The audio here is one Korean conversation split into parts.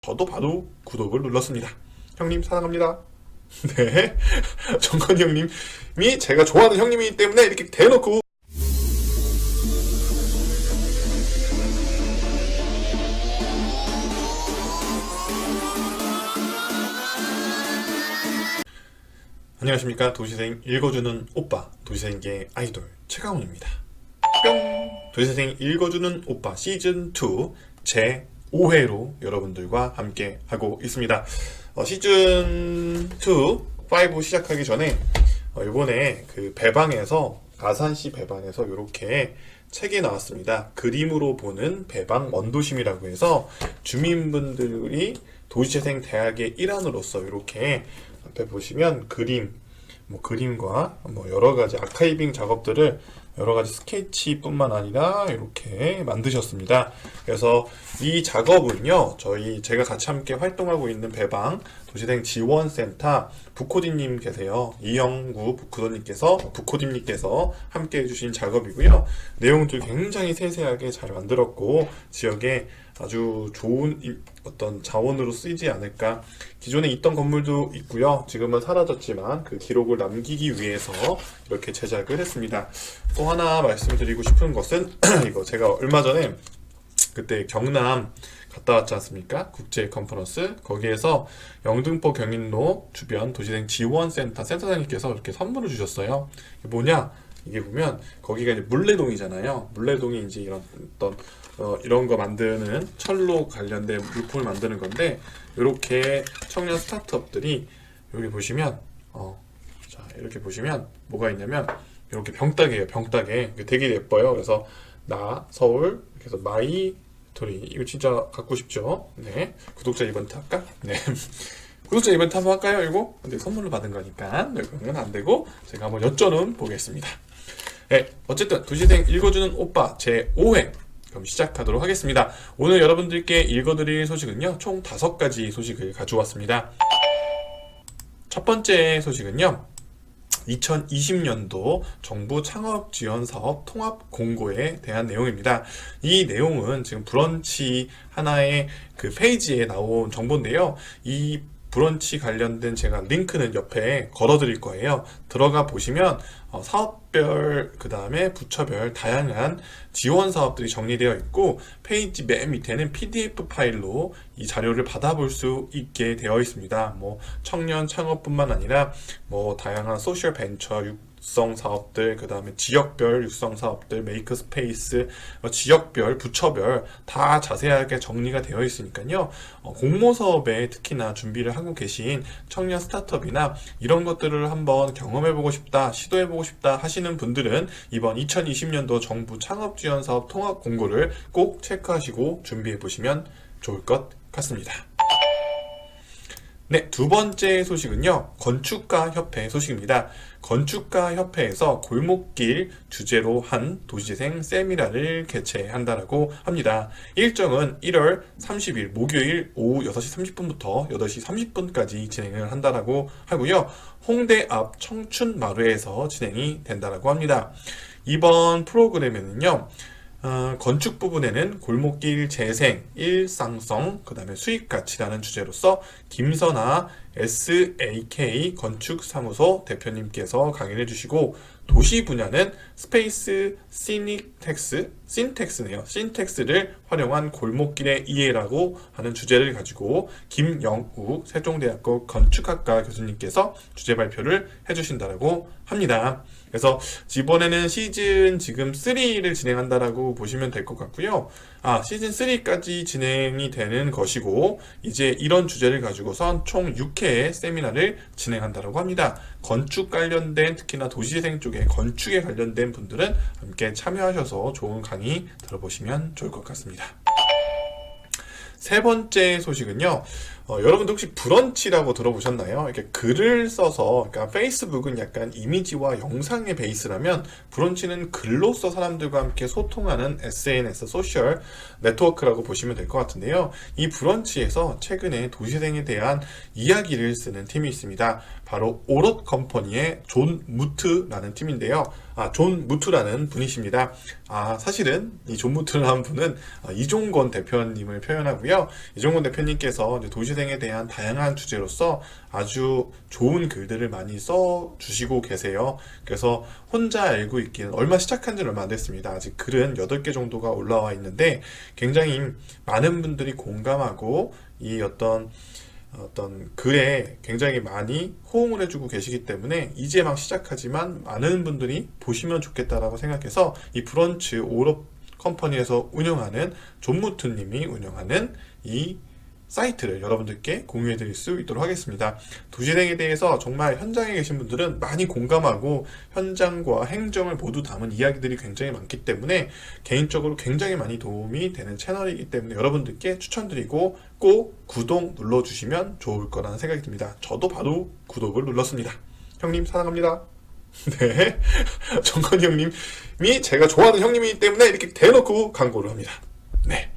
저도 바로 구독을 눌렀습니다. 형님 사랑합니다. 네, 정건이 형님이 제가 좋아하는 형님이기 때문에 이렇게 대놓고. 안녕하십니까. 도시생 읽어주는 오빠, 도시생계 아이돌 최강훈입니다. 뿅! 도시생 읽어주는 오빠 시즌2 제 5회로 여러분들과 함께 하고 있습니다. 시즌2 5 시작하기 전에 이번에 그 배방에서 아산시 배방에서 이렇게 책이 나왔습니다. 그림으로 보는 배방 원도심이라고 해서 주민분들이 도시재생 대학의 일환으로서 이렇게 앞에 보시면 그림과 여러 가지 아카이빙 작업들을 여러 가지 스케치뿐만 아니라 이렇게 만드셨습니다. 그래서 이 작업은요, 제가 같이 함께 활동하고 있는 배방 도시생 지원센터 부코디님 계세요. 이영구 부코디님께서 함께 해주신 작업이고요. 내용들 굉장히 세세하게 잘 만들었고 지역에 아주 좋은 어떤 자원으로 쓰이지 않을까. 기존에 있던 건물도 있고요. 지금은 사라졌지만 그 기록을 남기기 위해서 이렇게 제작을 했습니다. 또 하나 말씀드리고 싶은 것은 이거 제가 얼마 전에 그때 경남 갔다 왔지 않습니까? 국제 컨퍼런스. 거기에서 영등포 경인로 주변 도시생 지원센터 센터장님께서 이렇게 선물을 주셨어요. 이게 뭐냐? 이게 보면 거기가 이제 물레동이잖아요. 물레동이 이제 이런 거 만드는 철로 관련된 물품을 만드는 건데, 이렇게 청년 스타트업들이 여기 보시면 이렇게 보시면 뭐가 있냐면 이렇게 병따개예요. 병따개. 되게 예뻐요. 그래서 나 서울, 그래서 마이 도리, 이거 진짜 갖고 싶죠? 네. 구독자 이벤트 할까? 네. 구독자 이벤트 한번 할까요? 이거? 근데 선물로 받은 거니까 이거는 안 되고 제가 한번 여쭤는 보겠습니다. 네. 어쨌든 도시생 읽어주는 오빠 제 5회 그럼 시작하도록 하겠습니다. 오늘 여러분들께 읽어드릴 소식은요, 총 5가지 소식을 가져왔습니다. 첫 번째 소식은요, 2020년도 정부 창업 지원 사업 통합 공고에 대한 내용입니다. 이 내용은 지금 브런치 하나의 그 페이지에 나온 정보인데요. 이 브런치 관련된 제가 링크는 옆에 걸어 드릴 거예요. 들어가 보시면 사업별, 그 다음에 부처별 다양한 지원 사업들이 정리되어 있고, 페이지 맨 밑에는 PDF 파일로 이 자료를 받아볼 수 있게 되어 있습니다. 청년 창업뿐만 아니라 다양한 소셜 벤처 육성 사업들, 그 다음에 지역별 육성 사업들, 메이크 스페이스, 지역별, 부처별 다 자세하게 정리가 되어 있으니까요. 공모사업에 특히나 준비를 하고 계신 청년 스타트업이나 이런 것들을 한번 경험해보고 싶다, 시도해보고 싶다 하시는 분들은 이번 2020년도 정부 창업지원사업 통합 공고를 꼭 체크하시고 준비해보시면 좋을 것 같습니다. 네, 두 번째 소식은요, 건축가 협회 소식입니다. 건축가 협회에서 골목길 주제로 한 도시재생 세미나를 개최한다라고 합니다. 일정은 1월 30일 목요일 오후 6시 30분부터 8시 30분까지 진행을 한다라고 하고요. 홍대 앞 청춘마루에서 진행이 된다라고 합니다. 이번 프로그램에는요, 건축 부분에는 골목길 재생, 일상성, 그 다음에 수익가치라는 주제로서 김선아 SAK 건축사무소 대표님께서 강의를 해주시고, 도시 분야는 스페이스 신텍스네요. 신텍스를 활용한 골목길의 이해라고 하는 주제를 가지고 김영우 세종대학교 건축학과 교수님께서 주제 발표를 해주신다고 합니다. 그래서 이번에는 시즌 지금 3를 진행한다라고 보시면 될 것 같고요. 시즌 3까지 진행이 되는 것이고, 이제 이런 주제를 가지고선 총 6회의 세미나를 진행한다라고 합니다. 건축 관련된, 특히나 도시재생 쪽에 건축에 관련된 분들은 함께 참여하셔서 좋은 강의 들어보시면 좋을 것 같습니다. 세 번째 소식은요, 여러분들 혹시 브런치라고 들어보셨나요? 이렇게 글을 써서, 그러니까 페이스북은 약간 이미지와 영상의 베이스라면 브런치는 글로써 사람들과 함께 소통하는 SNS, 소셜 네트워크라고 보시면 될 것 같은데요. 이 브런치에서 최근에 도시생에 대한 이야기를 쓰는 팀이 있습니다. 바로 오롯 컴퍼니의 존 무트라는 팀인데요. 존 무트라는 분이십니다. 사실은 이 존 무트라는 분은 이종건 대표님을 표현하고요. 이종건 대표님께서 이제 도시생에 대한 다양한 주제로서 아주 좋은 글들을 많이 써주시고 계세요. 그래서 혼자 알고 있기는 시작한 지는 얼마 안 됐습니다. 아직 글은 8개 정도가 올라와 있는데 굉장히 많은 분들이 공감하고 이 어떤 글에 굉장히 많이 호응을 해주고 계시기 때문에 이제 막 시작하지만 많은 분들이 보시면 좋겠다라고 생각해서 이 브런치 오롯 컴퍼니에서 운영하는 존무트님이 운영하는 이 사이트를 여러분들께 공유해 드릴 수 있도록 하겠습니다. 도시생에 대해서 정말 현장에 계신 분들은 많이 공감하고 현장과 행정을 모두 담은 이야기들이 굉장히 많기 때문에 개인적으로 굉장히 많이 도움이 되는 채널이기 때문에 여러분들께 추천드리고 꼭 구독 눌러주시면 좋을 거라는 생각이 듭니다. 저도 바로 구독을 눌렀습니다. 형님 사랑합니다. 네, 정건이 형님이 제가 좋아하는 형님이기 때문에 이렇게 대놓고 광고를 합니다. 네.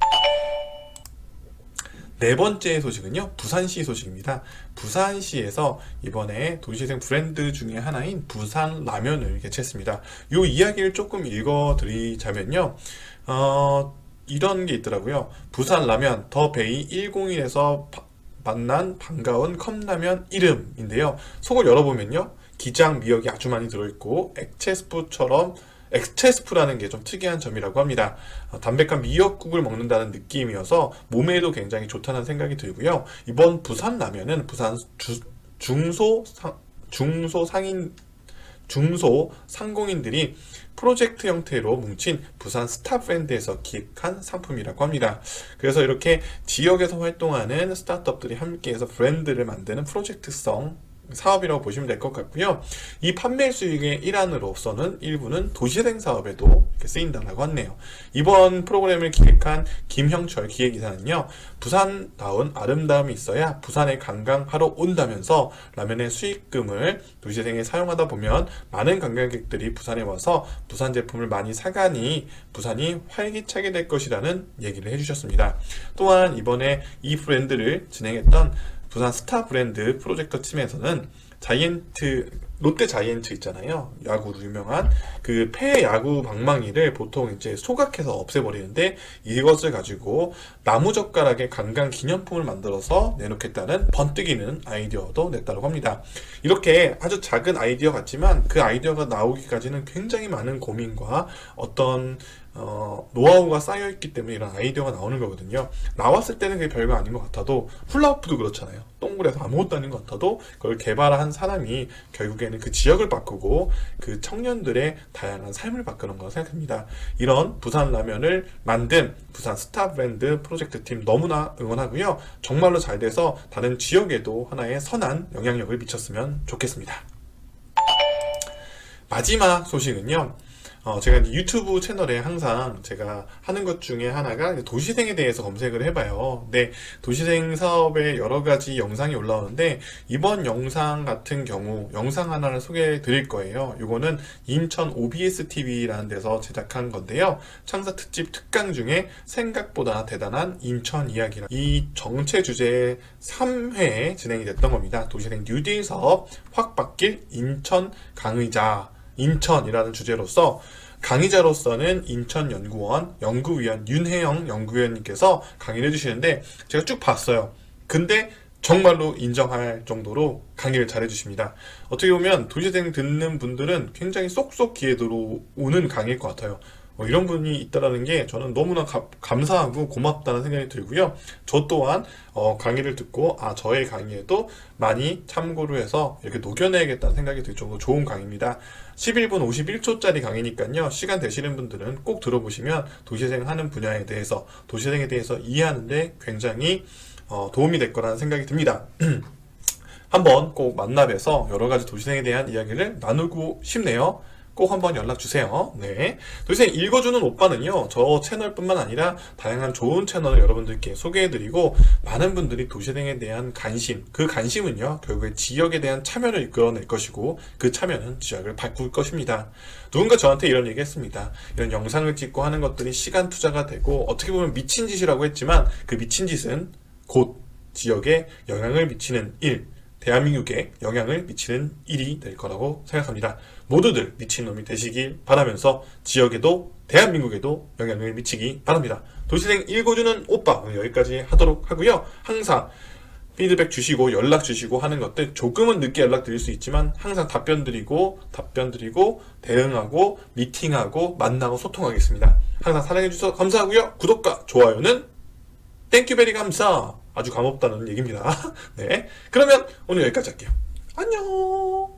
네 번째 소식은요, 부산시 소식입니다. 부산시에서 이번에 도시생 브랜드 중에 하나인 부산 라면을 개최했습니다. 이 이야기를 조금 읽어드리자면요, 이런 게 있더라고요. 부산 라면 더 베이 101에서 만난 반가운 컵라면 이름인데요. 속을 열어보면요, 기장 미역이 아주 많이 들어있고 액체스프라는 게 좀 특이한 점이라고 합니다. 담백한 미역국을 먹는다는 느낌이어서 몸에도 굉장히 좋다는 생각이 들고요. 이번 부산 라면은 부산 중소상공인들이 프로젝트 형태로 뭉친 부산 스타브랜드에서 기획한 상품이라고 합니다. 그래서 이렇게 지역에서 활동하는 스타트업들이 함께해서 브랜드를 만드는 프로젝트성 사업이라고 보시면 될 것 같고요. 이 판매 수익의 일환으로서는 일부는 도시생 사업에도 이렇게 쓰인다고 하네요. 이번 프로그램을 기획한 김형철 기획이사는요, 부산다운 아름다움이 있어야 부산에 관광하러 온다면서 라면의 수익금을 도시생에 사용하다 보면 많은 관광객들이 부산에 와서 부산 제품을 많이 사가니 부산이 활기차게 될 것이라는 얘기를 해주셨습니다. 또한 이번에 이 브랜드를 진행했던 부산 스타 브랜드 프로젝터 팀에서는 롯데 자이언트 있잖아요. 야구로 유명한 그 폐 야구 방망이를 보통 이제 소각해서 없애버리는데 이것을 가지고 나무젓가락의 관광 기념품을 만들어서 내놓겠다는 번뜩이는 아이디어도 냈다고 합니다. 이렇게 아주 작은 아이디어 같지만 그 아이디어가 나오기까지는 굉장히 많은 고민과 어떤 노하우가 쌓여있기 때문에 이런 아이디어가 나오는 거거든요. 나왔을 때는 그게 별거 아닌 것 같아도 훌라후프도 그렇잖아요. 동굴에서 아무것도 아닌 것 같아도 그걸 개발한 사람이 결국에는 그 지역을 바꾸고 그 청년들의 다양한 삶을 바꾸는 거라고 생각합니다. 이런 부산 라면을 만든 부산 스타 브랜드 프로젝트 팀 너무나 응원하고요. 정말로 잘 돼서 다른 지역에도 하나의 선한 영향력을 미쳤으면 좋겠습니다. 마지막 소식은요, 제가 유튜브 채널에 항상 제가 하는 것 중에 하나가 도시생에 대해서 검색을 해봐요. 근데 도시생 사업에 여러 가지 영상이 올라오는데 이번 영상 같은 경우 영상 하나를 소개해 드릴 거예요. 이거는 인천 OBS TV라는 데서 제작한 건데요. 창사 특집 특강 중에 생각보다 대단한 인천 이야기라 이 정체 주제 3회에 진행이 됐던 겁니다. 도시생 뉴딜 사업 확 바뀔 인천 강의자 인천이라는 주제로서 강의자로서는 인천연구원 연구위원 윤혜영 연구위원님께서 강의를 해주시는데 제가 쭉 봤어요. 근데 정말로 인정할 정도로 강의를 잘 해주십니다. 어떻게 보면 도시생 듣는 분들은 굉장히 쏙쏙 귀에 들어오는 강의일 것 같아요. 이런 분이 있다는 게 저는 너무나 감사하고 고맙다는 생각이 들고요. 저 또한 강의를 듣고 저의 강의에도 많이 참고를 해서 이렇게 녹여내야겠다는 생각이 들 정도로 좋은 강의입니다. 11분 51초짜리 강의니까요. 시간 되시는 분들은 꼭 들어보시면 도시생 하는 분야에 대해서 도시생에 대해서 이해하는데 굉장히 도움이 될 거라는 생각이 듭니다. 한번 꼭 만나뵈서 여러 가지 도시생에 대한 이야기를 나누고 싶네요. 꼭 한번 연락 주세요. 네. 도시생 읽어주는 오빠는요, 저 채널뿐만 아니라 다양한 좋은 채널을 여러분들께 소개해드리고, 많은 분들이 도시생에 대한 관심, 그 관심은요, 결국에 지역에 대한 참여를 이끌어낼 것이고, 그 참여는 지역을 바꿀 것입니다. 누군가 저한테 이런 얘기 했습니다. 이런 영상을 찍고 하는 것들이 시간 투자가 되고, 어떻게 보면 미친 짓이라고 했지만, 그 미친 짓은 곧 지역에 영향을 미치는 일, 대한민국에 영향을 미치는 일이 될 거라고 생각합니다. 모두들 미친놈이 되시길 바라면서 지역에도 대한민국에도 영향을 미치기 바랍니다. 도시생 읽어주는 오빠 오늘 여기까지 하도록 하고요. 항상 피드백 주시고 연락 주시고 하는 것들 조금은 늦게 연락 드릴 수 있지만 항상 답변 드리고 대응하고 미팅하고 만나고 소통하겠습니다. 항상 사랑해 주셔서 감사하고요. 구독과 좋아요는 땡큐베리 감사. 아주 감없다는 얘기입니다. 네. 그러면 오늘 여기까지 할게요. 안녕!